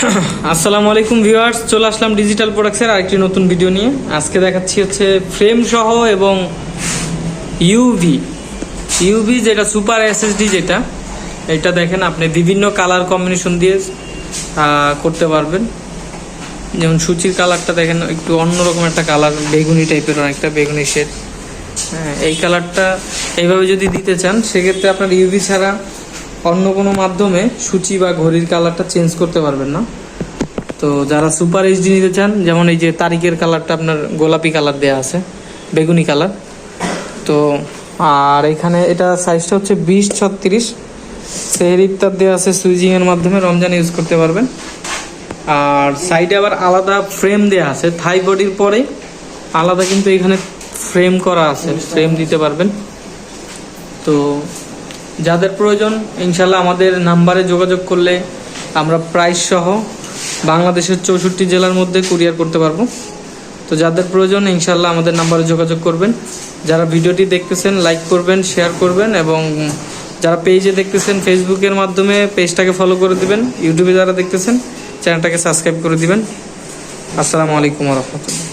আসসালামু আলাইকুম ভিউয়ার্স, চলে আসলাম ডিজিটাল প্রোডাক্টসের আরেকটি নতুন ভিডিও নিয়ে। আজকে দেখাচ্ছি হচ্ছে ফ্রেম সহ এবং ইউভি যেটা সুপার এসএসডি, যেটা এটা দেখেন আপনি বিভিন্ন কালার কম্বিনেশন দিয়ে করতে পারবেন। যেমন সূচির কালারটা দেখেন একটু অন্যরকম একটা কালার, বেগুনি টাইপের, অনেকটা বেগুনি শেড। হ্যাঁ, এই কালারটা এইভাবে যদি দিতে চান সেক্ষেত্রে আপনার ইউভি ছাড়া অন্য কোনো মাধ্যমে সূচি বা ঘড়ির কালারটা চেঞ্জ করতে পারবেন না। তো যারা সুপার এইচডি নিতে চান, যেমন এই যে তারিখের কালারটা আপনার গোলাপি কালার দেওয়া আছে, বেগুনি কালার। তো আর এখানে এটা সাইজটা হচ্ছে 20-36, সেহের ইফতার দেওয়া আছে সুইচিংয়ের মাধ্যমে, রমজান ইউজ করতে পারবেন। আর সাইডে আবার আলাদা ফ্রেম দেওয়া আছে, থাই বডির পরে আলাদা কিন্তু এখানে ফ্রেম করা আছে, ফ্রেম দিতে পারবেন। তো যাদের প্রয়োজন ইনশাল্লাহ আমাদের নাম্বারে যোগাযোগ করলে আমরা প্রাইস সহ বাংলাদেশের 64 জেলার মধ্যে কুরিয়ার করতে পারবো। তো যাদের প্রয়োজন ইনশাল্লাহ আমাদের নাম্বারে যোগাযোগ করবেন। যারা ভিডিওটি দেখতেছেন লাইক করবেন, শেয়ার করবেন, এবং যারা পেজে দেখতেছেন ফেসবুকের মাধ্যমে পেজটাকে ফলো করে দিবেন। ইউটিউবে যারা দেখতেছেন চ্যানেলটাকে সাবস্ক্রাইব করে দিবেন। আসসালামু আলাইকুম ওয়া রাহমাতুল্লাহ।